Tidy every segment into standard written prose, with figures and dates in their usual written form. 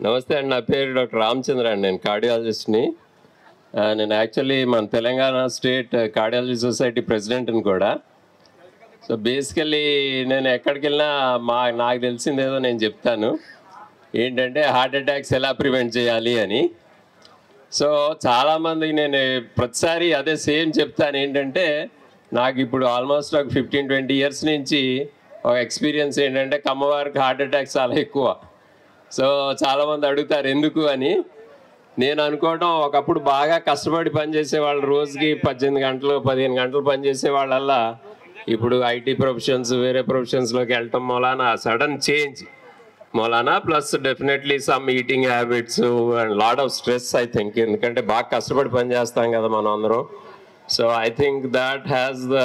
నమస్తే అండి, నా పేరు డాక్టర్ రామచంద్ర అండి. నేను కార్డియాలజిస్ట్ని. నేను యాక్చువల్లీ మన తెలంగాణ స్టేట్ కార్డియాలజీ సొసైటీ ప్రెసిడెంట్ని కూడా. సో బేసికల్లీ నేను ఎక్కడికి వెళ్ళినా నాకు తెలిసిందేదో నేను చెప్తాను. ఏంటంటే హార్ట్ అటాక్స్ ఎలా ప్రివెంట్ చేయాలి అని. సో చాలామందికి నేను ప్రతిసారి అదే సేమ్ చెప్తాను. ఏంటంటే నాకు ఇప్పుడు ఆల్మోస్ట్ ఒక 15-20 ఇయర్స్ నుంచి ఒక ఎక్స్పీరియన్స్ ఏంటంటే కమ్మవారికి హార్ట్ అటాక్స్ చాలా ఎక్కువ. సో చాలామంది అడుగుతారు ఎందుకు అని. నేను అనుకోవడం, ఒకప్పుడు బాగా కష్టపడి పనిచేసే వాళ్ళు రోజుకి 18 గంటలు 15 గంటలు పనిచేసే వాళ్ళల్లా ఇప్పుడు ఐటీ ప్రొఫెషన్స్ వేరే ప్రొఫెషన్స్లోకి వెళ్ళటం మూలాన సడన్ చేంజ్ మూలాన, plus definitely some eating habits and lot of stress I think. ఎందుకంటే బాగా కష్టపడి పనిచేస్తాం కదా మనం అందరం. So I think that has the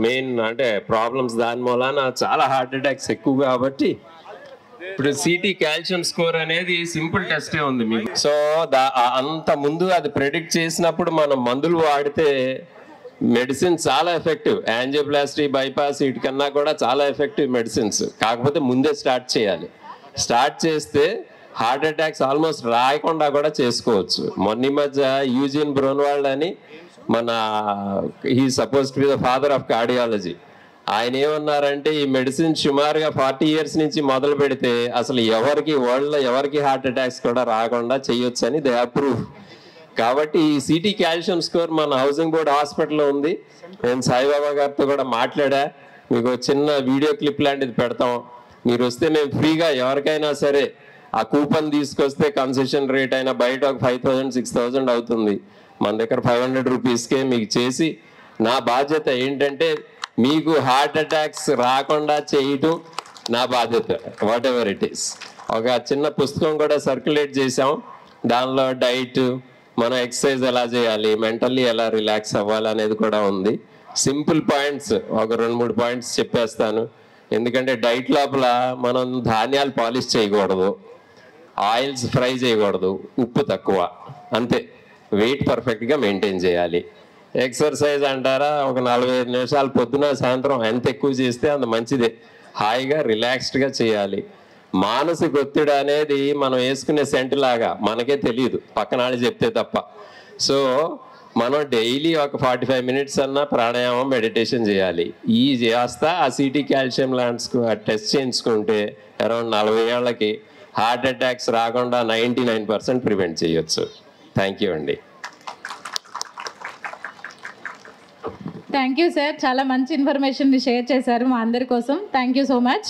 main అంటే ప్రాబ్లమ్స్. దాని మూలాన చాలా హార్ట్ అటాక్స్ ఎక్కువ. కాబట్టి ఇప్పుడు సిటీ కాల్షియం స్కోర్ అనేది సింపుల్ టెస్టే ఉంది మీకు. సో అంత ముందు అది ప్రెడిక్ట్ చేసినప్పుడు మనం మందులు వాడితే మెడిసిన్ చాలా ఎఫెక్టివ్. యాంజియోప్లాస్టీ, బైపాస్ వీటికన్నా కూడా చాలా ఎఫెక్టివ్ మెడిసిన్స్. కాకపోతే ముందే స్టార్ట్ చేయాలి. స్టార్ట్ చేస్తే హార్ట్ అటాక్స్ ఆల్మోస్ట్ రాయకుండా కూడా చేసుకోవచ్చు. మొన్న మధ్య యూజిన్ బ్రోన్వాల్డ్ అని మన he suppose to be the father of cardiology, ఆయన ఏమన్నారంటే ఈ మెడిసిన్ సుమారుగా 40 ఇయర్స్ నుంచి మొదలు పెడితే అసలు వరల్డ్లో ఎవరికి హార్ట్ అటాక్స్ కూడా రాకుండా చేయొచ్చు అని దే అప్రూవ్. కాబట్టి ఈ సిటీ కాల్షియం స్కోర్ మన హౌసింగ్ బోర్డ్ హాస్పిటల్లో ఉంది. నేను సాయిబాబా గారితో కూడా మాట్లాడా. మీకు చిన్న వీడియో క్లిప్ లాంటిది పెడతాం. మీరు వస్తే మేము ఫ్రీగా ఎవరికైనా సరే ఆ కూపన్ తీసుకొస్తే కన్సెషన్ రేట్ అయినా బయట ఒక 5,000-6,000 అవుతుంది. మన దగ్గర 500 రూపీస్కే మీకు చేసి, నా బాధ్యత ఏంటంటే మీకు హార్ట్ అటాక్స్ రాకుండా చేయటం నా బాధ్యత. What ever it is. ఒక చిన్న పుస్తకం కూడా సర్క్యులేట్ చేసాం. దానిలో డైట్, మనం ఎక్సర్సైజ్ ఎలా చేయాలి, మెంటల్లీ ఎలా రిలాక్స్ అవ్వాలి అనేది కూడా ఉంది. సింపుల్ పాయింట్స్ ఒక 2-3 పాయింట్స్ చెప్పేస్తాను. ఎందుకంటే డైట్ లోపల మనం ధాన్యాలు పాలిష్ చేయకూడదు, ఆయిల్స్ ఫ్రై చేయకూడదు, ఉప్పు తక్కువ, అంతే. వెయిట్ పర్ఫెక్ట్గా మెయింటైన్ చేయాలి. ఎక్సర్సైజ్ అంటారా, ఒక 45 నిమిషాలు పొద్దున సాయంత్రం ఎంత ఎక్కువ చేస్తే అంత మంచిదే. హాయిగా రిలాక్స్డ్గా చేయాలి. మానసిక ఒత్తిడి అనేది మనం వేసుకునే సెంట్ లాగా మనకే తెలియదు, పక్కన వాళ్ళు చెప్తే తప్ప. సో మనం డైలీ ఒక 45 మినిట్స్ అన్నా ప్రాణాయామం, మెడిటేషన్ చేయాలి. ఈ చేస్తా ఆ సిటీ కాల్షియం ల్యాండ్స్కు టెస్ట్ చేయించుకుంటే అరౌండ్ 40 ఏళ్ళకి హార్ట్ అటాక్స్ రాకుండా 99% ప్రివెంట్ చేయొచ్చు. థ్యాంక్ యూ అండి. థ్యాంక్ యూ సార్, చాలా మంచి ఇన్ఫర్మేషన్ షేర్ చేశారు మా అందరి కోసం. Thank you so much.